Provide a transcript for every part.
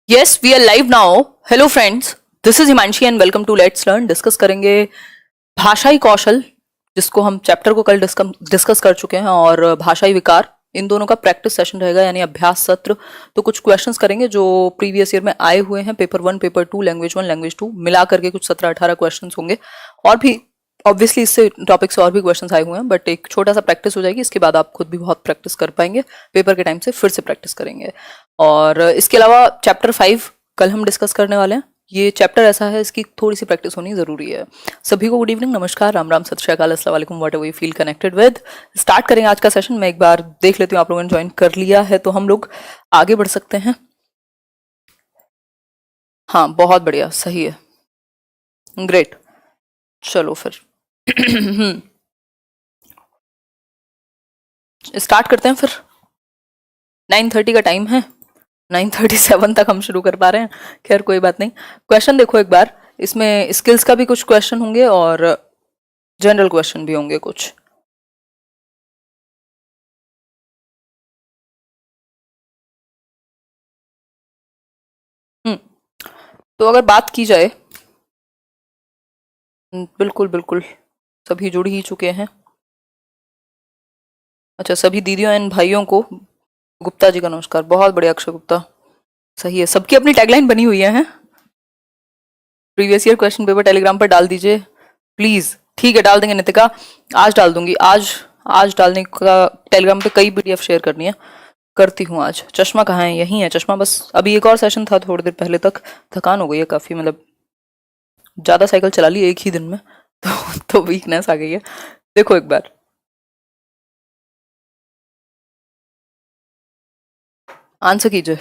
Yes we are live now. Hello friends, this is Himanshi and welcome to let's learn. Discuss करेंगे भाषाई कौशल, जिसको हम chapter को कल डिस्कस कर चुके हैं, और भाषाई विकार, इन दोनों का प्रैक्टिस सेशन रहेगा, यानी अभ्यास सत्र। तो कुछ क्वेश्चंस करेंगे जो प्रीवियस ईयर में आए हुए हैं, पेपर 1, पेपर 2, लैंग्वेज 1, लैंग्वेज 2 मिला करके कुछ 17-18 क्वेश्चंस होंगे। और भी ऑब्वियसली इससे टॉपिक से और भी क्वेश्चंस आए हुए हैं, बट एक छोटा सा प्रैक्टिस हो जाएगी। इसके बाद आप खुद भी बहुत प्रैक्टिस कर पाएंगे, पेपर के टाइम से फिर से प्रैक्टिस करेंगे। और इसके अलावा चैप्टर 5 कल हम डिस्कस करने वाले हैं। ये चैप्टर ऐसा है, इसकी थोड़ी सी प्रैक्टिस होनी जरूरी है। सभी को गुड इवनिंग, नमस्कार, राम राम, सत श्री अकाल, अस्सलाम वालेकुम, what ever you feel connected with. Start करेंगे आज का सेशन। मैं एक बार देख लेती हूँ आप लोगों ने ज्वाइन कर लिया है तो हम लोग आगे बढ़ सकते हैं। हाँ, बहुत बढ़िया, सही है, ग्रेट। चलो फिर स्टार्ट करते हैं फिर। 9:30 का टाइम है, 9:37 तक हम शुरू कर पा रहे हैं। खैर कोई बात नहीं। क्वेश्चन देखो एक बार, इसमें स्किल्स का भी कुछ क्वेश्चन होंगे और जनरल क्वेश्चन भी होंगे कुछ। तो अगर बात की जाए, बिल्कुल बिल्कुल सभी जुड़ ही चुके हैं। अच्छा, सभी दीदियों एंड भाइयों को गुप्ता जी का नमस्कार। बहुत बढ़िया अक्षय गुप्ता, सही है। सबकी अपनी टैगलाइन बनी हुई है। Previous year question paper Telegram पर डाल दीजिए प्लीज। ठीक है, डाल देंगे नितिका, आज डाल दूंगी। आज डालने का, टेलीग्राम पे कई पीडीएफ शेयर करनी है, करती हूँ आज। चश्मा कहाँ है? यही है चश्मा। बस अभी एक और सेशन था थोड़ी देर पहले तक, थकान हो गई है काफी, मतलब ज्यादा साइकिल चला ली एक ही दिन में तो वीकनेस आ गई है। देखो एक बार, आंसर कीजिए।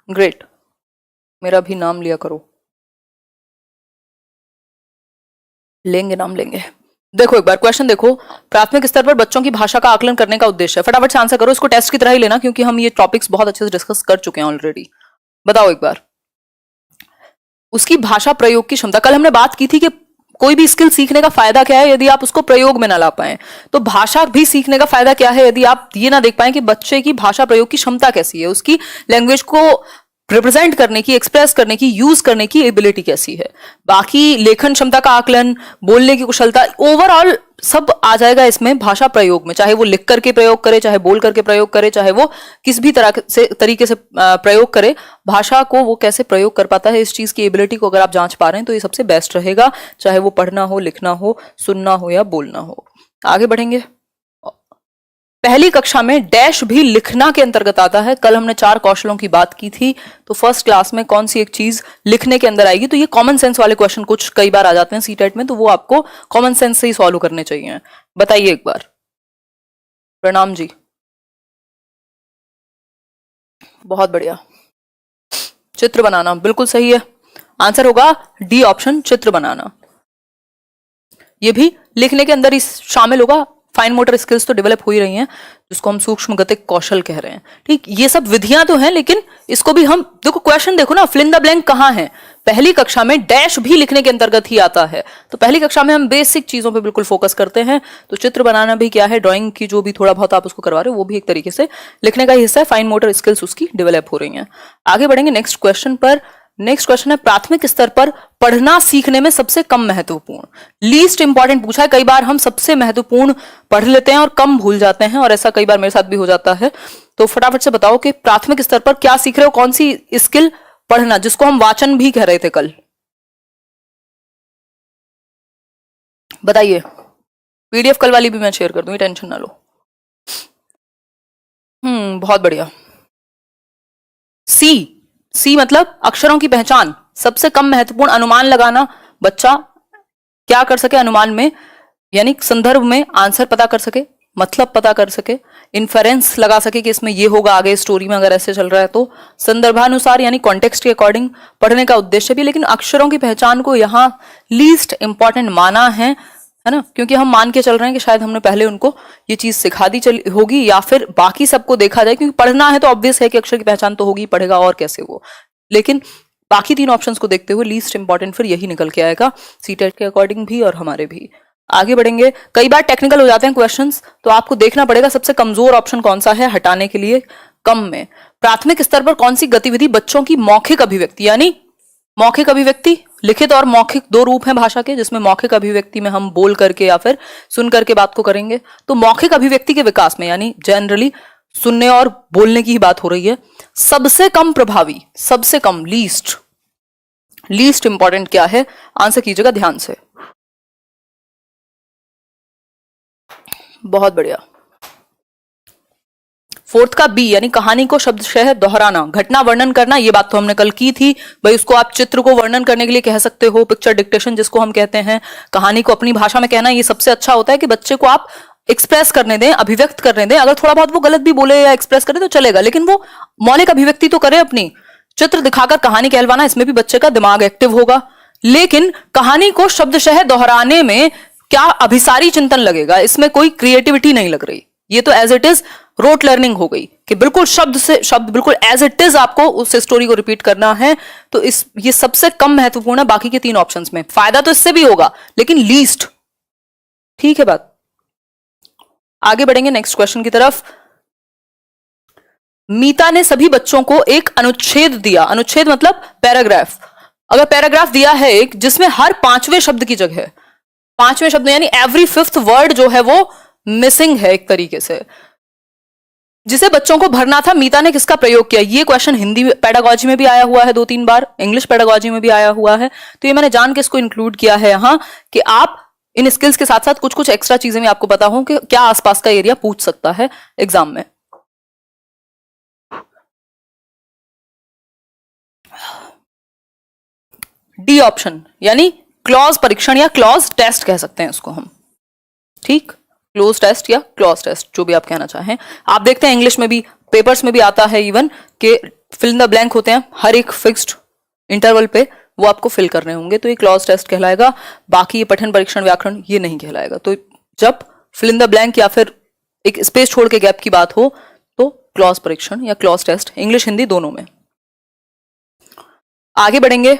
ग्रेट, मेरा भी नाम लिया करो। लेंगे, नाम लेंगे। देखो एक बार क्वेश्चन देखो, प्राथमिक स्तर पर बच्चों की भाषा का आकलन करने का उद्देश्य है। फटाफट से आंसर करो, इसको टेस्ट की तरह ही लेना, क्योंकि हम ये टॉपिक्स बहुत अच्छे से डिस्कस कर चुके हैं ऑलरेडी। बताओ एक बार। उसकी भाषा प्रयोग की क्षमता, कल हमने बात की थी कि कोई भी स्किल सीखने का फायदा क्या है यदि आप उसको प्रयोग में ना ला पाए। तो भाषा भी सीखने का फायदा क्या है यदि आप ये ना देख पाए कि बच्चे की भाषा प्रयोग की क्षमता कैसी है, उसकी लैंग्वेज को रिप्रेजेंट करने की, एक्सप्रेस करने की, यूज करने की एबिलिटी कैसी है। बाकी लेखन क्षमता का आकलन, बोलने की कुशलता, ओवरऑल सब आ जाएगा इसमें भाषा प्रयोग में। चाहे वो लिख करके प्रयोग करे, चाहे बोल करके प्रयोग करे, चाहे वो किस भी तरीके से प्रयोग करे, भाषा को वो कैसे प्रयोग कर पाता है, इस चीज की एबिलिटी को अगर आप जांच पा रहे हैं तो ये सबसे बेस्ट रहेगा, चाहे वो पढ़ना हो, लिखना हो, सुनना हो या बोलना हो। आगे बढ़ेंगे। पहली कक्षा में डैश भी लिखना के अंतर्गत आता है। कल हमने 4 कौशलों की बात की थी, तो फर्स्ट क्लास में कौन सी एक चीज लिखने के अंदर आएगी। तो ये कॉमन सेंस वाले क्वेश्चन कुछ कई बार आ जाते हैं सीटेट में, तो वो आपको कॉमन सेंस से ही सॉल्व करने चाहिए। बताइए एक बार। प्रणाम जी, बहुत बढ़िया। चित्र बनाना, बिल्कुल सही है। आंसर होगा डी ऑप्शन, चित्र बनाना। ये भी लिखने के अंदर ही शामिल होगा। फाइन मोटर स्किल्स तो डेवलप हो ही रही हैं, जिसको हम सूक्ष्म गतिक कौशल कह रहे हैं। ठीक, ये सब विधियां तो हैं, लेकिन इसको भी हम देखो, क्वेश्चन देखो ना, फिल इन द ब्लैंक कहां है। पहली कक्षा में डैश भी लिखने के अंतर्गत ही आता है। तो पहली कक्षा में हम बेसिक चीजों पे बिल्कुल फोकस करते हैं। तो चित्र बनाना भी क्या है, ड्राइंग की जो भी थोड़ा बहुत आप उसको करवा रहे हो, वो भी एक तरीके से लिखने का ही हिस्सा है। फाइन मोटर स्किल्स उसकी डेवलप हो रही हैं। आगे बढ़ेंगे नेक्स्ट क्वेश्चन पर। नेक्स्ट क्वेश्चन है, प्राथमिक स्तर पर पढ़ना सीखने में सबसे कम महत्वपूर्ण, लीस्ट इंपॉर्टेंट पूछा है। कई बार हम सबसे महत्वपूर्ण पढ़ लेते हैं और कम भूल जाते हैं, और ऐसा कई बार मेरे साथ भी हो जाता है। तो फटाफट से बताओ कि प्राथमिक स्तर पर क्या सीख रहे हो, कौन सी स्किल पढ़ना, जिसको हम वाचन भी कह रहे थे कल। बताइए। पीडीएफ कल वाली भी मैं शेयर कर दूंगी, टेंशन ना लो। बहुत बढ़िया। सी, सी मतलब अक्षरों की पहचान, सबसे कम महत्वपूर्ण, अनुमान लगाना। बच्चा क्या कर सके अनुमान में, यानी संदर्भ में आंसर पता कर सके, मतलब पता कर सके, इन्फेरेंस लगा सके कि इसमें ये होगा आगे स्टोरी में, अगर ऐसे चल रहा है तो संदर्भानुसार यानी कॉन्टेक्स्ट के अकॉर्डिंग पढ़ने का उद्देश्य भी। लेकिन अक्षरों की पहचान को यहाँ लीस्ट इंपॉर्टेंट माना है ना, क्योंकि हम मान के चल रहे हैं कि शायद हमने पहले उनको ये चीज सिखा दी चली होगी, या फिर बाकी सबको देखा जाए, क्योंकि पढ़ना है तो ऑब्वियस है कि अक्षर की पहचान तो होगी, पढ़ेगा और कैसे वो। लेकिन बाकी 3 ऑप्शंस को देखते हुए लीस्ट इंपॉर्टेंट फिर यही निकल के आएगा, सीटेट के अकॉर्डिंग भी और हमारे भी। आगे बढ़ेंगे। कई बार टेक्निकल हो जाते हैं क्वेश्चंस, तो आपको देखना पड़ेगा सबसे कमजोर ऑप्शन कौन सा है हटाने के लिए। कम में प्राथमिक स्तर पर कौन सी गतिविधि बच्चों की मौखिक अभिव्यक्ति, यानी मौखिक अभिव्यक्ति, लिखित और मौखिक दो रूप हैं भाषा के, जिसमें मौखिक अभिव्यक्ति में हम बोल करके या फिर सुन करके बात को करेंगे। तो मौखिक अभिव्यक्ति के विकास में, यानी जनरली सुनने और बोलने की ही बात हो रही है, सबसे कम प्रभावी, सबसे कम, लीस्ट इंपॉर्टेंट क्या है, आंसर कीजिएगा ध्यान से। बहुत बढ़िया। फोर्थ का बी, यानी कहानी को शब्दशः दोहराना, घटना वर्णन करना, ये बात तो हमने कल की थी भाई। उसको आप चित्र को वर्णन करने के लिए कह सकते हो, पिक्चर डिक्टेशन जिसको हम कहते हैं। कहानी को अपनी भाषा में कहना, ये सबसे अच्छा होता है कि बच्चे को आप एक्सप्रेस करने दें, अभिव्यक्त करने दें। अगर थोड़ा बहुत वो गलत भी बोले या एक्सप्रेस करे तो चलेगा, लेकिन वो मौलिक अभिव्यक्ति तो करे अपनी। चित्र दिखाकर कहानी कहलवाना, इसमें भी बच्चे का दिमाग एक्टिव होगा। लेकिन कहानी को शब्दशः दोहराने में क्या अभिसारी चिंतन लगेगा, इसमें कोई क्रिएटिविटी नहीं लग रही। ये तो as it is rote learning हो गई कि बिल्कुल शब्द से शब्द, बिल्कुल एज इट इज आपको उस स्टोरी को रिपीट करना है। तो ये सबसे कम महत्वपूर्ण है बाकी के तीन ऑप्शंस में। फायदा तो इससे भी होगा, लेकिन लीस्ट। ठीक है बात। आगे बढ़ेंगे नेक्स्ट क्वेश्चन की तरफ। मीता ने सभी बच्चों को एक अनुच्छेद दिया। अनुच्छेद मतलब पैराग्राफ। अगर पैराग्राफ दिया है एक, जिसमें हर पांचवें शब्द की जगह, पांचवें शब्द यानी एवरी फिफ्थ वर्ड जो है वो मिसिंग है एक तरीके से, जिसे बच्चों को भरना था, मीता ने किसका प्रयोग किया। ये क्वेश्चन हिंदी पेडागोजी में भी आया हुआ है 2-3 बार, इंग्लिश पेडागोजी में भी आया हुआ है। तो ये मैंने जान के इसको इंक्लूड किया है यहां कि आप इन स्किल्स के साथ साथ कुछ कुछ एक्स्ट्रा चीजें भी आपको पता हो कि क्या आसपास का एरिया पूछ सकता है एग्जाम में। डी ऑप्शन, यानी क्लॉज परीक्षण या क्लॉज टेस्ट कह सकते हैं इसको हम। ठीक, क्लोज टेस्ट या क्लॉज टेस्ट, जो भी आप कहना चाहें। आप देखते हैं इंग्लिश में भी, पेपर्स में भी आता है इवन कि फिल इन द ब्लैंक होते हैं हर एक फिक्स्ड इंटरवल पे, वो आपको फिल करने होंगे। तो ये क्लॉज टेस्ट कहलाएगा। बाकी ये पठन परीक्षण व्याकरण ये नहीं कहलाएगा। तो जब फिल इन द ब्लैंक या फिर एक स्पेस छोड़ के गैप की बात हो तो क्लॉज परीक्षण या क्लॉज टेस्ट, इंग्लिश हिंदी दोनों में। आगे बढ़ेंगे।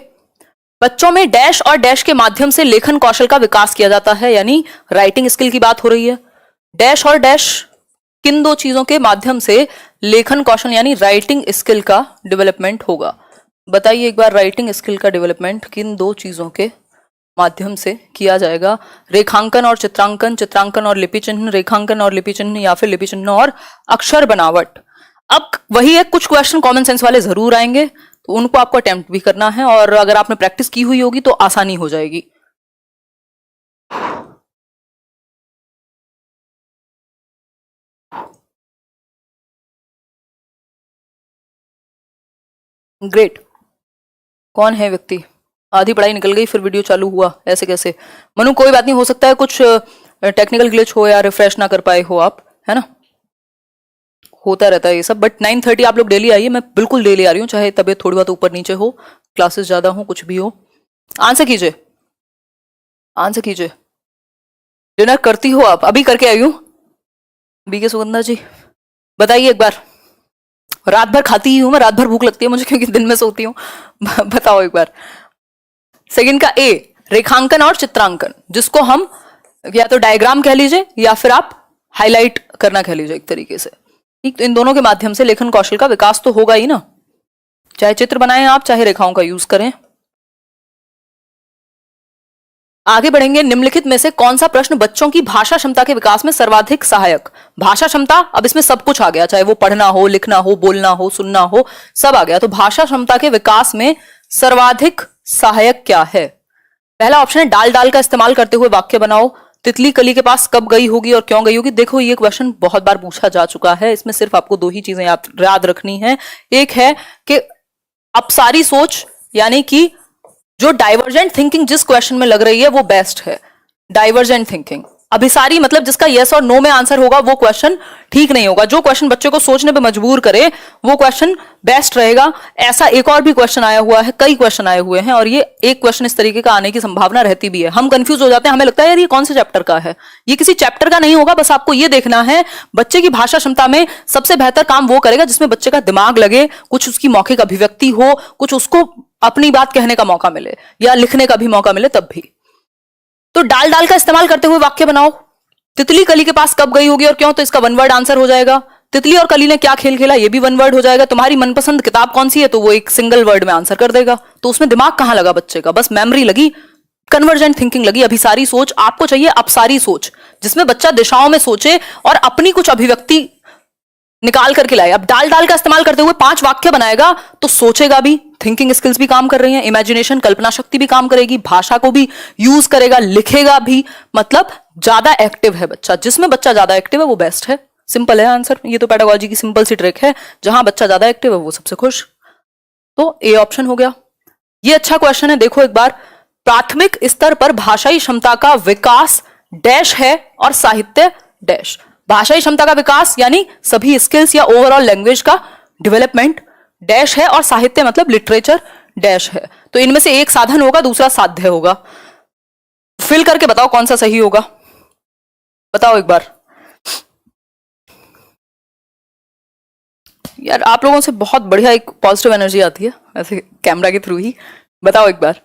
बच्चों में डैश और डैश के माध्यम से लेखन कौशल का विकास किया जाता है, यानी राइटिंग स्किल की बात हो रही है। डैश और डैश किन दो चीजों के माध्यम से लेखन कौशल यानी राइटिंग स्किल का डेवलपमेंट होगा। बताइए एक बार, राइटिंग स्किल का डेवलपमेंट किन दो चीजों के माध्यम से किया जाएगा। रेखांकन और चित्रांकन, चित्रांकन और लिपि चिन्ह, रेखांकन और लिपि चिन्ह, या फिर लिपि चिन्ह और अक्षर बनावट। अब वही है, कुछ क्वेश्चन कॉमन सेंस वाले जरूर आएंगे, तो उनको आपको अटेम्प्ट भी करना है, और अगर आपने प्रैक्टिस की हुई होगी तो आसानी हो जाएगी। ग्रेट। कौन है व्यक्ति? आधी पढ़ाई निकल गई फिर वीडियो चालू हुआ, ऐसे कैसे? मनु कोई बात नहीं, हो सकता है कुछ टेक्निकल ग्लिच हो या रिफ्रेश ना कर पाए हो आप, है ना, होता रहता है ये सब। बट 9:30 आप लोग डेली आइए, मैं बिल्कुल डेली आ रही हूँ, चाहे तबीयत थोड़ी बहुत ऊपर नीचे हो, क्लासेस ज्यादा हो, कुछ भी हो। आंसर कीजिए, आंसर कीजिए। डिनर करती हो आप? अभी करके आई हूँ। बीके सुगंधा जी बताइए एक बार। रात भर खाती ही हूं मैं, रात भर भूख लगती है मुझे क्योंकि दिन में सोती हूँ। बताओ एक बार। सेकंड का ए, रेखांकन और चित्रांकन, जिसको हम या तो डायग्राम कह लीजिए या फिर आप हाईलाइट करना कह लीजिए एक तरीके से। ठीक, तो इन दोनों के माध्यम से लेखन कौशल का विकास तो होगा ही ना, चाहे चित्र बनाएं आप, चाहे रेखाओं का यूज करें। आगे बढ़ेंगे। निम्नलिखित में से कौन सा प्रश्न बच्चों की भाषा क्षमता के विकास में सर्वाधिक सहायक? भाषा क्षमता, अब इसमें सब कुछ आ गया, चाहे वो पढ़ना हो, लिखना हो, बोलना हो, सुनना हो, सब आ गया। तो भाषा क्षमता के विकास में सर्वाधिक सहायक क्या है? पहला ऑप्शन है डाल डाल का इस्तेमाल करते हुए वाक्य बनाओ। तितली कली के पास कब गई होगी और क्यों गई होगी? देखो ये क्वेश्चन बहुत बार पूछा जा चुका है, इसमें सिर्फ आपको दो ही चीजें याद रखनी है। एक है कि अपसारी सोच, यानी कि जो डाइवर्जेंट थिंकिंग जिस क्वेश्चन में लग रही है वो बेस्ट है, डाइवर्जेंट थिंकिंग। अभिसारी मतलब जिसका यस और नो में आंसर होगा वो क्वेश्चन ठीक नहीं होगा। जो क्वेश्चन बच्चे को सोचने पे मजबूर करे वो क्वेश्चन बेस्ट रहेगा। ऐसा एक और भी क्वेश्चन आया हुआ है, कई क्वेश्चन आए हुए हैं, और ये एक क्वेश्चन इस तरीके का आने की संभावना रहती भी है। हम कंफ्यूज हो जाते हैं, हमें लगता है यार ये कौन से चैप्टर का है। ये किसी चैप्टर का नहीं होगा, बस आपको ये देखना है बच्चे की भाषा क्षमता में सबसे बेहतर काम वो करेगा जिसमें बच्चे का दिमाग लगे, कुछ उसकी मौखिक अभिव्यक्ति हो, कुछ उसको अपनी बात कहने का मौका मिले या लिखने का भी मौका मिले, तब भी। तो डाल डाल का इस्तेमाल करते हुए वाक्य बनाओ। तितली कली के पास कब गई होगी और क्यों, तो इसका वन वर्ड आंसर हो जाएगा। तितली और कली ने क्या खेल खेला, ये भी वन वर्ड हो जाएगा। तुम्हारी मनपसंद किताब कौन सी है, तो वो एक सिंगल वर्ड में आंसर कर देगा। तो उसमें दिमाग कहां लगा बच्चे का, बस मेमोरी लगी, कन्वर्जेंट थिंकिंग लगी। अभी सारी सोच आपको चाहिए, अब सारी सोच जिसमें बच्चा दिशाओं में सोचे और अपनी कुछ अभिव्यक्ति निकाल करके लाए। अब डाल डाल का इस्तेमाल करते हुए 5 वाक्य बनाएगा तो सोचेगा भी, थिंकिंग स्किल्स भी काम कर रही हैं, इमेजिनेशन कल्पना शक्ति भी काम करेगी, भाषा को भी यूज करेगा, लिखेगा भी, मतलब ज्यादा एक्टिव है बच्चा। जिसमें बच्चा ज्यादा एक्टिव है वो बेस्ट है। सिंपल है आंसर, ये तो पेडागोजी की सिंपल सी ट्रिक है। जहां बच्चा ज्यादा एक्टिव है वो सबसे खुश। तो ए ऑप्शन हो गया। ये अच्छा क्वेश्चन है, देखो एक बार। प्राथमिक स्तर पर भाषाई क्षमता का विकास डैश है और साहित्य डैश। भाषाई क्षमता का विकास यानी सभी स्किल्स या ओवरऑल लैंग्वेज का डेवलपमेंट डैश है, और साहित्य मतलब लिटरेचर डैश है। तो इनमें से एक साधन होगा, दूसरा साध्य होगा। फिल करके बताओ कौन सा सही होगा, बताओ एक बार। यार आप लोगों से बहुत बढ़िया एक पॉजिटिव एनर्जी आती है ऐसे कैमरा के थ्रू ही। बताओ एक बार।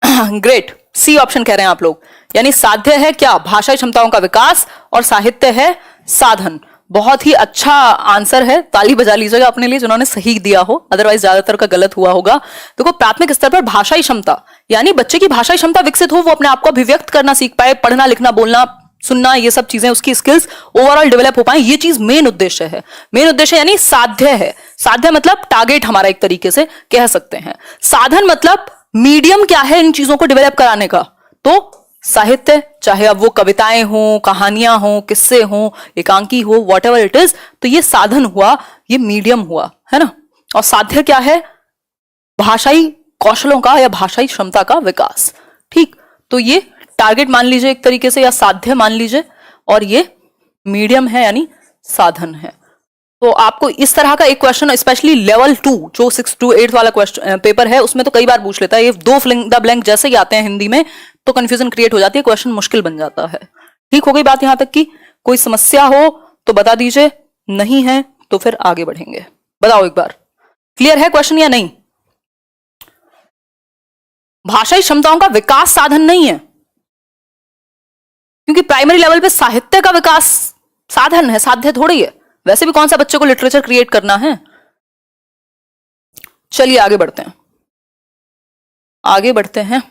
ग्रेट, सी ऑप्शन कह रहे हैं आप लोग। यानी साध्य है क्या, भाषाई क्षमताओं का विकास, और साहित्य है साधन। बहुत ही अच्छा आंसर है, ताली बजा लीजिएगा अपने लिए जिन्होंने सही दिया हो, अदरवाइज ज्यादातर का गलत हुआ होगा। देखो प्राथमिक स्तर पर भाषाई क्षमता यानी बच्चे की भाषाई क्षमता विकसित हो, वो अपने आप को अभिव्यक्त करना सीख पाए, पढ़ना लिखना बोलना सुनना ये सब चीजें, उसकी स्किल्स ओवरऑल डेवलप हो पाए, ये चीज मेन उद्देश्य है। मेन उद्देश्य यानी साध्य है। साध्य मतलब टारगेट हमारा, एक तरीके से कह सकते हैं। साधन मतलब मीडियम क्या है इन चीजों को डेवलप कराने का, तो साहित्य, चाहे अब वो कविताएं हो, कहानियां हो, किस्से हो, एकांकी हो, वॉट एवर इट इज, तो ये साधन हुआ, ये मीडियम हुआ, है ना। और साध्य क्या है, भाषाई कौशलों का या भाषाई क्षमता का विकास। ठीक, तो ये टारगेट मान लीजिए एक तरीके से, या साध्य मान लीजिए, और ये मीडियम है यानी साधन है। तो आपको इस तरह का एक क्वेश्चन, स्पेशली लेवल 2 जो 6 to 8 वाला क्वेश्चन पेपर है, उसमें तो कई बार पूछ लेता है। ये 2 फिल द ब्लैंक जैसे ही आते हैं हिंदी में तो कंफ्यूजन क्रिएट हो जाती है, क्वेश्चन मुश्किल बन जाता है। ठीक हो गई बात यहां तक की? कोई समस्या हो तो बता दीजिए, नहीं है तो फिर आगे बढ़ेंगे। बताओ एक बार, क्लियर है क्वेश्चन या नहीं? भाषाई क्षमताओं का विकास साधन नहीं है, क्योंकि प्राइमरी लेवल पे साहित्य का विकास साधन है, साध्य थोड़ी है। वैसे भी कौन सा बच्चे को लिटरेचर क्रिएट करना है। चलिए आगे बढ़ते हैं, आगे बढ़ते हैं।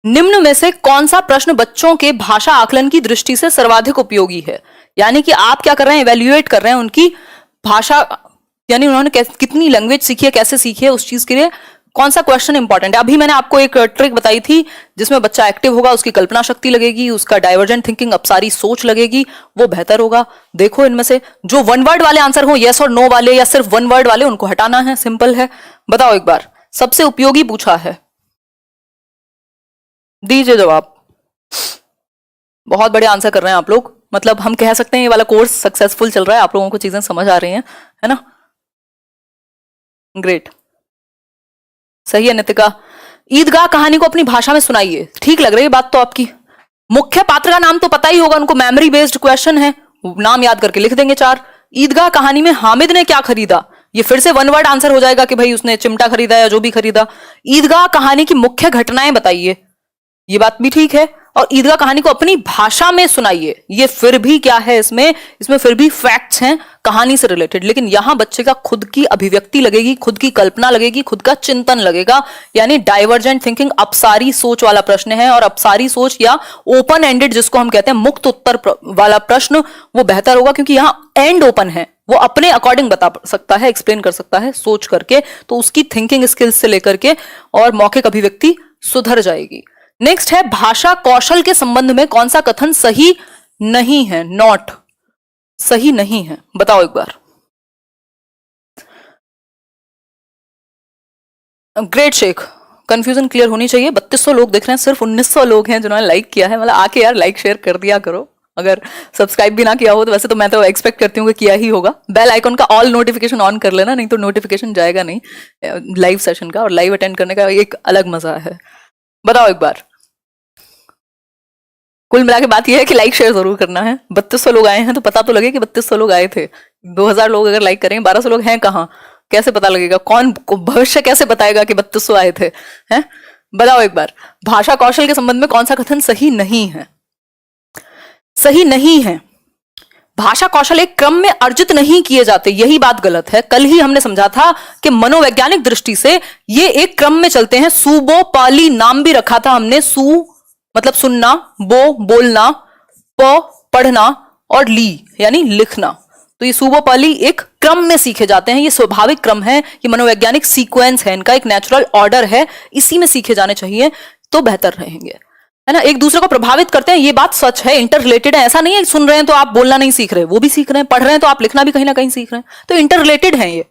निम्न में से कौन सा प्रश्न बच्चों के भाषा आकलन की दृष्टि से सर्वाधिक उपयोगी है? यानी कि आप क्या कर रहे हैं, इवैल्यूएट कर रहे हैं उनकी भाषा, यानी उन्होंने कितनी लैंग्वेज सीखी है, कैसे सीखी है, उस चीज के लिए कौन सा क्वेश्चन इंपॉर्टेंट है। अभी मैंने आपको एक ट्रिक बताई थी जिसमें बच्चा एक्टिव होगा, उसकी कल्पना शक्ति लगेगी, उसका डाइवर्जेंट थिंकिंग अपसारी सोच लगेगी, वो बेहतर होगा। देखो इनमें से जो वन वर्ड वाले आंसर हो, यस और नो वाले या सिर्फ वन वर्ड वाले, उनको हटाना है, सिंपल है। बताओ एक बार, सबसे उपयोगी पूछा है, दीजिए जवाब। बहुत बड़े आंसर कर रहे हैं आप लोग, मतलब हम कह सकते हैं ये वाला कोर्स सक्सेसफुल चल रहा है, आप लोगों को चीजें समझ आ रही हैं, है ना। ग्रेट, सही है नितिका। ईदगाह कहानी को अपनी भाषा में सुनाइए। ठीक लग रही है बात तो आपकी। मुख्य पात्र का नाम तो पता ही होगा उनको, मेमोरी बेस्ड क्वेश्चन है, नाम याद करके लिख देंगे 4। ईदगाह कहानी में हामिद ने क्या खरीदा, ये फिर से वन वर्ड आंसर हो जाएगा कि भाई उसने चिमटा खरीदा या जो भी खरीदा। ईदगाह कहानी की मुख्य घटनाएं बताइए, ये बात भी ठीक है। और ईदगाह कहानी को अपनी भाषा में सुनाइए, ये फिर भी क्या है, इसमें फिर भी फैक्ट्स हैं कहानी से रिलेटेड, लेकिन यहां बच्चे का खुद की अभिव्यक्ति लगेगी, खुद की कल्पना लगेगी, खुद का चिंतन लगेगा, यानी डाइवर्जेंट थिंकिंग, अपसारी सोच वाला प्रश्न है। और अपसारी सोच या ओपन एंडेड जिसको हम कहते हैं, मुक्त उत्तर वाला प्रश्न, वो बेहतर होगा, क्योंकि यहाँ एंड ओपन है, वो अपने अकॉर्डिंग बता सकता है, एक्सप्लेन कर सकता है सोच करके, तो उसकी थिंकिंग स्किल्स से लेकर के और मौखिक अभिव्यक्ति सुधर जाएगी। नेक्स्ट है, भाषा कौशल के संबंध में कौन सा कथन सही नहीं है, नॉट सही नहीं है, बताओ एक बार। ग्रेट शेख, कंफ्यूजन क्लियर होनी चाहिए। 3200 लोग देख रहे हैं, सिर्फ 1900 लोग हैं जिन्होंने लाइक किया है, मतलब आके यार लाइक शेयर कर दिया करो। अगर सब्सक्राइब भी ना किया हो तो वैसे तो मैं तो एक्सपेक्ट करती हूँ कि किया ही होगा। बेल आइकन का ऑल नोटिफिकेशन ऑन कर लेना, नहीं तो नोटिफिकेशन जाएगा नहीं लाइव सेशन का, और लाइव अटेंड करने का एक अलग मजा है। बताओ एक बार, कुल मिला के बात यह है कि लाइक शेयर जरूर करना है। 3200 लोग आए हैं तो पता तो लगे कि 3200 लोग आए थे। 2000 लोग अगर लाइक करेंगे, 1200 लोग हैं कहाँ, कैसे पता लगेगा? कौन भविष्य कैसे बताएगा कि 3200 आए थे, हैं? बताओ एक बार, भाषा कौशल के संबंध में कौन सा कथन सही नहीं है? सही नहीं है। भाषा कौशल एक क्रम में अर्जित नहीं किए जाते, यही बात गलत है। कल ही हमने समझा था कि मनोवैज्ञानिक दृष्टि से ये एक क्रम में चलते हैं। सुबो पाली नाम भी रखा था हमने। सु मतलब सुनना, बो बोलना, प पढ़ना और ली यानी लिखना। तो ये सुबो पाली एक क्रम में सीखे जाते हैं, ये स्वाभाविक क्रम है, ये मनोवैज्ञानिक सीक्वेंस है, इनका एक नेचुरल ऑर्डर है, इसी में सीखे जाने चाहिए तो बेहतर रहेंगे, है ना। एक दूसरे को प्रभावित करते हैं, ये बात सच है, इंटर रिलेटेड है। ऐसा नहीं है सुन रहे हैं तो आप बोलना नहीं सीख रहे, वो भी सीख रहे हैं। पढ़ रहे हैं तो आप लिखना भी कहीं ना कहीं सीख रहे हैं, तो इंटर रिलेटेड है ये।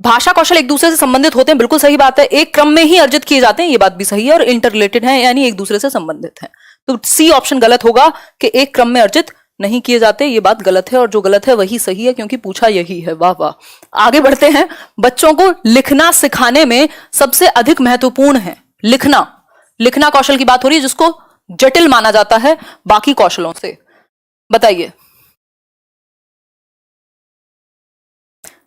भाषा कौशल एक दूसरे से संबंधित होते हैं, बिल्कुल सही बात है। एक क्रम में ही अर्जित किए जाते हैं, ये बात भी सही है, और इंटर रिलेटेड है यानी एक दूसरे से संबंधित है। तो सी ऑप्शन गलत होगा कि एक क्रम में अर्जित नहीं किए जाते, ये बात गलत है, और जो गलत है वही सही है क्योंकि पूछा यही है। वाह वाह। आगे बढ़ते हैं। बच्चों को लिखना सिखाने में सबसे अधिक महत्वपूर्ण है लिखना। लिखना कौशल की बात हो रही है जिसको जटिल माना जाता है बाकी कौशलों से। बताइए।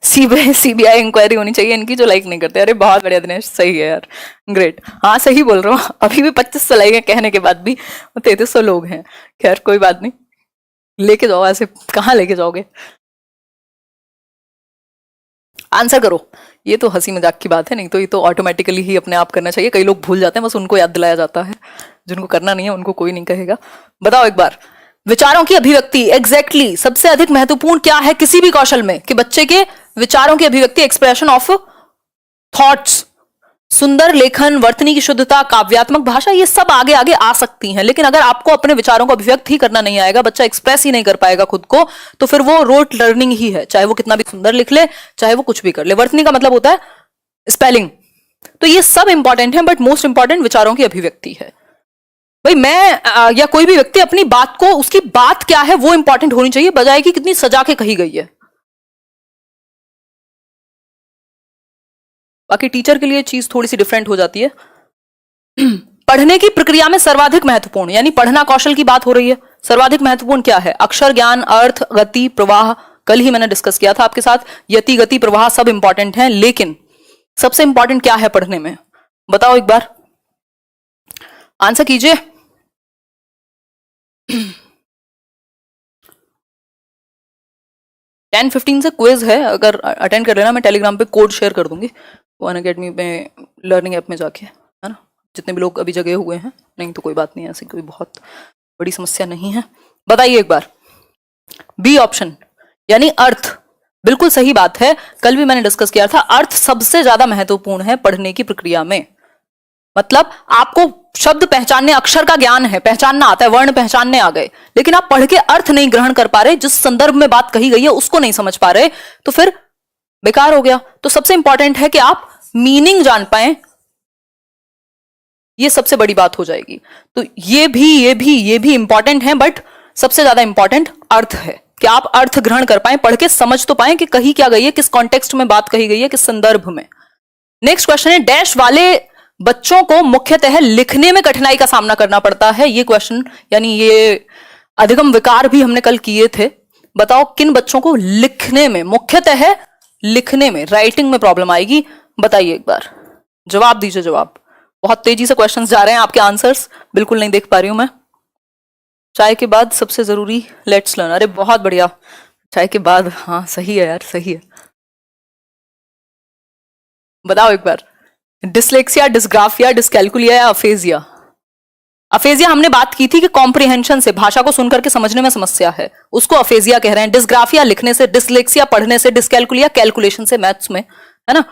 सीबीआई इंक्वायरी होनी चाहिए इनकी, जो लाइक नहीं करते। अरे बहुत बढ़िया दिनेश, सही है यार, ग्रेट। हाँ सही बोल रहा हूँ। अभी भी 2500 लाइक है कहने के बाद भी, 3300 लोग हैं। खैर कोई बात नहीं, लेके जाओ, ऐसे कहाँ लेके जाओगे। आंसर करो। ये तो हंसी मजाक की बात है, नहीं तो ये तो ऑटोमेटिकली ही अपने आप करना चाहिए। कई लोग भूल जाते हैं, बस उनको याद दिलाया जाता है। जिनको करना नहीं है उनको कोई नहीं कहेगा। बताओ एक बार, विचारों की अभिव्यक्ति एग्जैक्टली सबसे अधिक महत्वपूर्ण क्या है किसी भी कौशल में? कि बच्चे के विचारों की अभिव्यक्ति, एक्सप्रेशन ऑफ थॉट्स, सुंदर लेखन, वर्तनी की शुद्धता, काव्यात्मक भाषा, ये सब आगे आगे आ सकती हैं। लेकिन अगर आपको अपने विचारों को अभिव्यक्त ही करना नहीं आएगा, बच्चा एक्सप्रेस ही नहीं कर पाएगा खुद को, तो फिर वो रोट लर्निंग ही है, चाहे वो कितना भी सुंदर लिख ले, चाहे वो कुछ भी कर ले। वर्तनी का मतलब होता है स्पेलिंग। तो ये सब इंपॉर्टेंट है, बट मोस्ट इंपॉर्टेंट विचारों की अभिव्यक्ति है। भाई मैं या कोई भी व्यक्ति अपनी बात को, उसकी बात क्या है वो इंपॉर्टेंट होनी चाहिए, बजाय कि कितनी सजा के कही गई है। बाकी टीचर के लिए चीज थोड़ी सी डिफरेंट हो जाती है। पढ़ने की प्रक्रिया में सर्वाधिक महत्वपूर्ण, यानी पढ़ना कौशल की बात हो रही है, सर्वाधिक महत्वपूर्ण क्या है? अक्षर ज्ञान, अर्थ, गति, प्रवाह। कल ही मैंने डिस्कस किया था आपके साथ, यति, गति, प्रवाह सब इंपॉर्टेंट हैं, लेकिन सबसे इंपॉर्टेंट क्या है पढ़ने में? बताओ एक बार, आंसर कीजिए। 10-15 से क्विज है, अगर अटेंड कर लेना, मैं टेलीग्राम पे कोड शेयर कर दूंगी अनअकैडमी में, लर्निंग ऐप में जाके, है ना। जितने भी लोग अभी जगह हुए हैं, नहीं तो कोई बात नहीं, ऐसी कोई बहुत बड़ी समस्या नहीं है। बताइए एक बार, बी ऑप्शन यानी अर्थ, बिल्कुल सही बात है। कल भी मैंने डिस्कस किया था, अर्थ सबसे ज्यादा महत्वपूर्ण है पढ़ने की प्रक्रिया में। मतलब आपको शब्द पहचानने, अक्षर का ज्ञान है, पहचानना आता है, वर्ण पहचानने आ गए, लेकिन आप पढ़ के अर्थ नहीं ग्रहण कर पा रहे, जिस संदर्भ में बात कही गई है उसको नहीं समझ पा रहे, तो फिर बेकार हो गया। तो सबसे इंपॉर्टेंट है कि आप मीनिंग जान पाए, ये सबसे बड़ी बात हो जाएगी। तो ये भी इंपॉर्टेंट है, बट सबसे ज्यादा इंपॉर्टेंट अर्थ है कि आप अर्थ ग्रहण कर पाए, पढ़ के समझ तो पाए कि कही क्या गई है, किस कॉन्टेक्स्ट में बात कही गई है, किस संदर्भ में। नेक्स्ट क्वेश्चन है, डैश वाले बच्चों को मुख्यतः लिखने में कठिनाई का सामना करना पड़ता है। ये क्वेश्चन यानी ये अधिगम विकार भी हमने कल किए थे। बताओ किन बच्चों को लिखने में, मुख्यतः लिखने में, राइटिंग में प्रॉब्लम आएगी? बताइए एक बार, जवाब दीजिए। जवाब बहुत तेजी से क्वेश्चंस जा रहे हैं, आपके आंसर्स बिल्कुल नहीं देख पा रही हूं मैं। चाय के बाद सबसे जरूरी लेट्स लर्न, अरे बहुत बढ़िया, चाय के बाद, हाँ सही है यार, सही है। बताओ एक बार, डिसलेक्सिया, डिस्ग्राफिया, डिस्कैल्कुलिया या अफेजिया? अफेजिया हमने बात की थी कि कॉम्प्रिहेंशन से, भाषा को सुनकर के समझने में समस्या है, उसको अफेजिया कह रहे हैं। डिस्ग्राफिया लिखने से, डिसलेक्सिया पढ़ने से, डिस्कैल्कुलिया कैलकुलेशन से, मैथ्स में, है ना।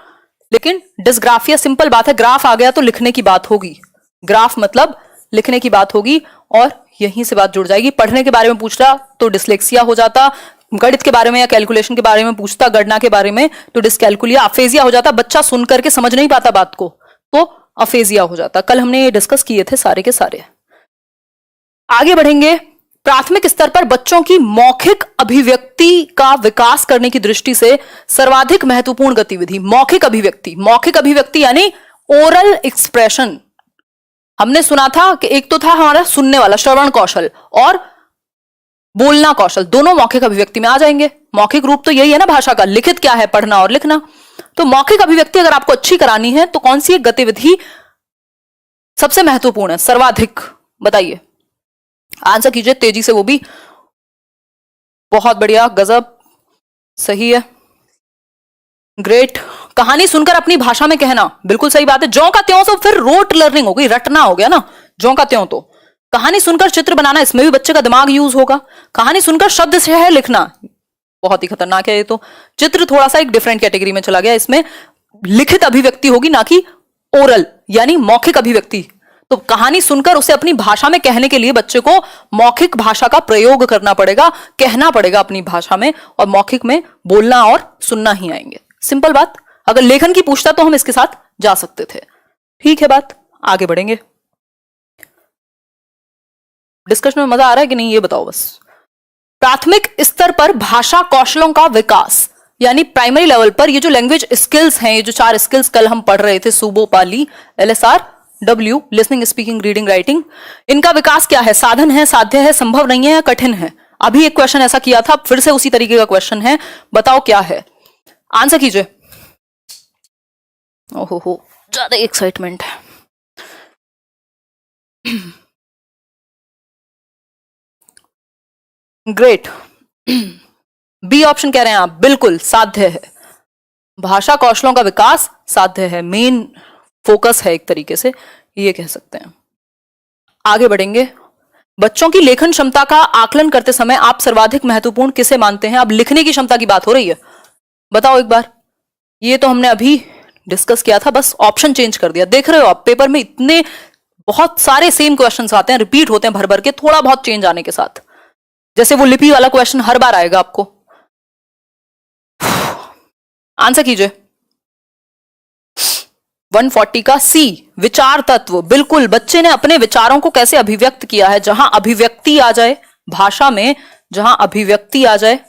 लेकिन डिस्ग्राफिया सिंपल बात है, ग्राफ आ गया तो लिखने की बात होगी, ग्राफ मतलब लिखने की बात होगी, और यहीं से बात जुड़ जाएगी। पढ़ने के बारे में पूछ रहा तो डिसलेक्सिया हो जाता, गणित के बारे में या कैलकुलेशन के बारे में पूछता, गणना के बारे में, तो डिस्कैल्कुलिया। अफेजिया हो जाता, बच्चा सुन करके समझ नहीं पाता बात को, तो अफेजिया हो जाता। कल हमने ये डिस्कस किए थे सारे के सारे। आगे बढ़ेंगे। प्राथमिक स्तर पर बच्चों की मौखिक अभिव्यक्ति का विकास करने की दृष्टि से सर्वाधिक महत्वपूर्ण गतिविधि मौखिक अभिव्यक्ति। मौखिक अभिव्यक्ति यानी ओरल एक्सप्रेशन। हमने सुना था कि एक तो था हमारा सुनने वाला, श्रवण कौशल, और बोलना कौशल, दोनों मौखिक अभिव्यक्ति में आ जाएंगे। मौखिक रूप तो यही है ना भाषा का, लिखित क्या है? पढ़ना और लिखना। तो मौखिक अभिव्यक्ति अगर आपको अच्छी करानी है तो कौन सी एक गतिविधि सबसे महत्वपूर्ण है, सर्वाधिक। बताइए, आंसर कीजिए तेजी से, वो भी बहुत बढ़िया, गजब, सही है, ग्रेट। कहानी सुनकर अपनी भाषा में कहना, बिल्कुल सही बात है। ज्यों का त्यों तो फिर रोट लर्निंग हो गई, रटना हो गया ना, ज्यों का त्यों। तो कहानी सुनकर चित्र बनाना, इसमें भी बच्चे का दिमाग यूज होगा। कहानी सुनकर शब्द से है लिखना, बहुत ही खतरनाक है ये तो। चित्र थोड़ा सा एक डिफरेंट कैटेगरी में चला गया, इसमें लिखित अभिव्यक्ति होगी ना कि ओरल यानी मौखिक अभिव्यक्ति। तो कहानी सुनकर उसे अपनी भाषा में कहने के लिए बच्चे को मौखिक भाषा का प्रयोग करना पड़ेगा, कहना पड़ेगा अपनी भाषा में, और मौखिक में बोलना और सुनना ही आएंगे। सिंपल बात। अगर लेखन की पूछता तो हम इसके साथ जा सकते थे। ठीक है बात, आगे बढ़ेंगे। डिस्कशन में मजा आ रहा है कि नहीं, ये बताओ बस। प्राथमिक स्तर पर भाषा कौशलों का विकास, यानी प्राइमरी लेवल पर ये जो लैंग्वेज स्किल्स हैं, ये जो 4 स्किल्स कल हम पढ़ रहे थे, सुबो, पाली, LSR, W, listening, speaking, reading, writing, इनका विकास क्या है? साधन है, साध्य है, संभव नहीं है या कठिन है? अभी एक क्वेश्चन ऐसा किया था, फिर से उसी तरीके का क्वेश्चन है, बताओ क्या है? आंसर कीजिए। ओहो, ज्यादा एक्साइटमेंट है। ग्रेट, बी ऑप्शन कह रहे हैं आप, बिल्कुल साध्य है। भाषा कौशलों का विकास साध्य है, मेन फोकस है, एक तरीके से ये कह सकते हैं। आगे बढ़ेंगे। बच्चों की लेखन क्षमता का आकलन करते समय आप सर्वाधिक महत्वपूर्ण किसे मानते हैं? अब लिखने की क्षमता की बात हो रही है, बताओ एक बार। ये तो हमने अभी डिस्कस किया था, बस ऑप्शन चेंज कर दिया। देख रहे हो आप, पेपर में इतने बहुत सारे सेम क्वेश्चंस आते हैं, रिपीट होते हैं भर भर के, थोड़ा बहुत चेंज आने के साथ। जैसे वो लिपि वाला क्वेश्चन हर बार आएगा आपको। आंसर कीजिए। 140 का सी, विचार तत्व। बिल्कुल, बच्चे ने अपने विचारों को कैसे अभिव्यक्त किया है। जहां अभिव्यक्ति आ जाए भाषा में, जहां अभिव्यक्ति आ जाए,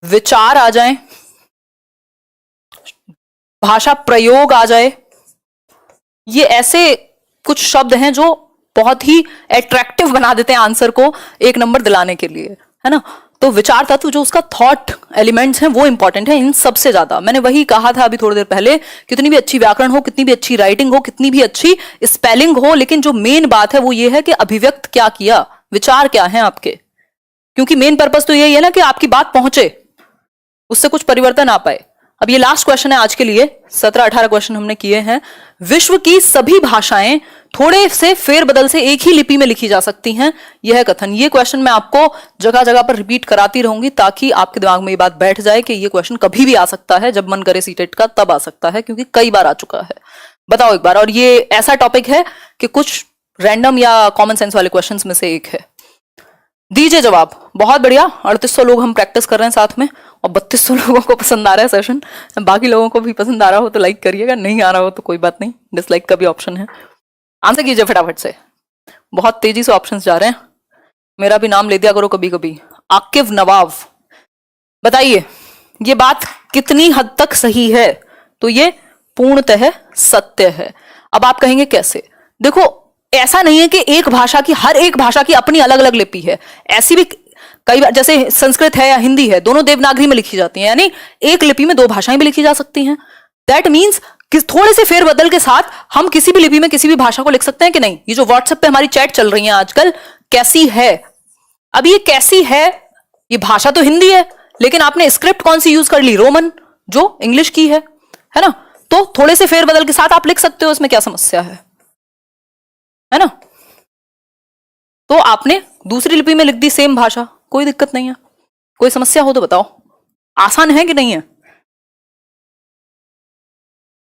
विचार आ जाए, भाषा प्रयोग आ जाए, ये ऐसे कुछ शब्द हैं जो बहुत ही अट्रैक्टिव बना देते हैं आंसर को एक नंबर दिलाने के लिए, है ना। तो विचार तत्व, जो उसका थॉट एलिमेंट्स हैं, वो इंपॉर्टेंट है इन सबसे ज्यादा। मैंने वही कहा था अभी थोड़ी देर पहले, कितनी भी अच्छी व्याकरण हो, कितनी भी अच्छी राइटिंग हो, कितनी भी अच्छी स्पेलिंग हो, लेकिन जो मेन बात है वो ये है कि अभिव्यक्त क्या किया, विचार क्या है आपके। क्योंकि मेन पर्पस तो यही है ना कि आपकी बात पहुंचे, उससे कुछ परिवर्तन आ पाए। अब ये लास्ट क्वेश्चन है आज के लिए, 17-18 क्वेश्चन हमने किए हैं। विश्व की सभी भाषाएं थोड़े से फेरबदल से एक ही लिपि में लिखी जा सकती हैं, यह है कथन। ये क्वेश्चन मैं आपको जगह जगह पर रिपीट कराती रहूंगी ताकि आपके दिमाग में ये बात बैठ जाए कि ये क्वेश्चन कभी भी आ सकता है, जब मन करे सीटेट का तब आ सकता है, क्योंकि कई बार आ चुका है। बताओ एक बार। और ये ऐसा टॉपिक है कि कुछ रैंडम या कॉमन सेंस वाले क्वेश्चन में से एक है। दीजिए जवाब। बहुत बढ़िया, 3800 लोग हम प्रैक्टिस कर रहे हैं साथ में, और 3200 लोगों को पसंद आ रहा है सेशन। बाकी लोगों को भी पसंद आ रहा हो तो लाइक करिएगा, नहीं आ रहा हो तो कोई बात नहीं, डिसलाइक का भी ऑप्शन है। आंसर कीजिए फटाफट से, बहुत तेजी से ऑप्शंस जा रहे हैं। मेरा भी नाम ले दिया करो कभी कभी, आकिब नवाब। बताइए ये बात कितनी हद तक सही है? तो ये पूर्णतः सत्य है। अब आप कहेंगे कैसे? देखो, ऐसा नहीं है कि एक भाषा की, हर एक भाषा की अपनी अलग अलग लिपि है। ऐसी भी कई बार, जैसे संस्कृत है या हिंदी है, दोनों देवनागरी में लिखी जाती हैं, यानी एक लिपि में 2 भाषाएं भी लिखी जा सकती हैं। दैट मीन्स कि थोड़े से फेरबदल के साथ हम किसी भी लिपि में किसी भी भाषा को लिख सकते हैं कि नहीं। ये जो व्हाट्सएप पे हमारी चैट चल रही है आजकल, कैसी है? अब ये कैसी है, ये भाषा तो हिंदी है, लेकिन आपने स्क्रिप्ट कौन सी यूज कर ली? रोमन, जो इंग्लिश की है ना। तो थोड़े से फेरबदल के साथ आप लिख सकते हो, इसमें क्या समस्या है ना। तो आपने दूसरी लिपि में लिख दी सेम भाषा, कोई दिक्कत नहीं है। कोई समस्या हो तो बताओ, आसान है कि नहीं है?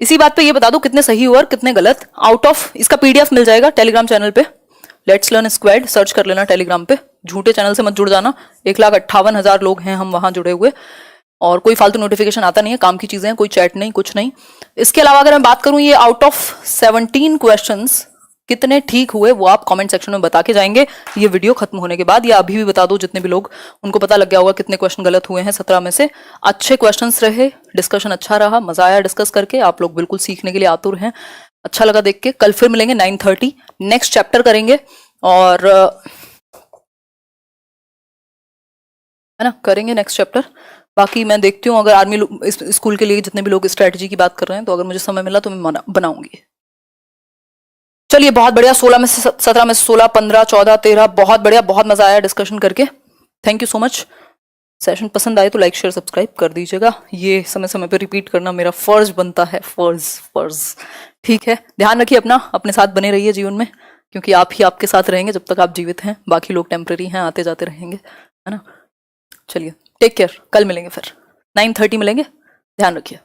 इसी बात पे ये बता दो कितने सही हुए और कितने गलत। आउट ऑफ, इसका PDF मिल जाएगा टेलीग्राम चैनल पे, लेट्स लर्न स्क्वाड सर्च कर लेना टेलीग्राम पे। झूठे चैनल से मत जुड़ जाना, 1,58,000 लोग हैं हम वहां जुड़े हुए, और कोई फालतू नोटिफिकेशन आता नहीं है, काम की चीजें हैं, कोई चैट नहीं, कुछ नहीं। इसके अलावा अगर मैं बात करूं, ये आउट ऑफ 17 क्वेश्चंस कितने ठीक हुए वो आप कमेंट सेक्शन में बता के जाएंगे ये वीडियो खत्म होने के बाद, या अभी भी बता दो, जितने भी लोग उनको पता लग गया होगा कितने क्वेश्चन गलत हुए हैं 17 में से। अच्छे क्वेश्चंस रहे, डिस्कशन अच्छा रहा, मजा आया डिस्कस करके, आप लोग बिल्कुल सीखने के लिए आतुर हैं, अच्छा लगा देख के। कल फिर मिलेंगे 9:30, नेक्स्ट चैप्टर करेंगे, और है ना, करेंगे नेक्स्ट चैप्टर। बाकी मैं देखती हूँ, अगर आर्मी स्कूल के लिए जितने भी लोग स्ट्रेटजी की बात कर रहे हैं, तो अगर मुझे समय मिला तो मैं बनाऊंगी। चलिए बहुत बढ़िया, 16 में से 17 में से 16, 15, 14, 13, बहुत बढ़िया, बहुत मजा आया डिस्कशन करके। Thank you so much. Session पसंद आए तो लाइक शेयर सब्सक्राइब कर दीजिएगा, ये समय समय पे रिपीट करना मेरा फर्ज बनता है, फर्ज। ठीक है, ध्यान रखिए अपना, अपने साथ बने रहिए जीवन में, क्योंकि आप ही आपके साथ रहेंगे जब तक आप जीवित हैं, बाकी लोग टेम्पररी हैं, आते जाते रहेंगे, है ना। चलिए टेक केयर, कल मिलेंगे फिर 9:30 मिलेंगे, ध्यान रखिए।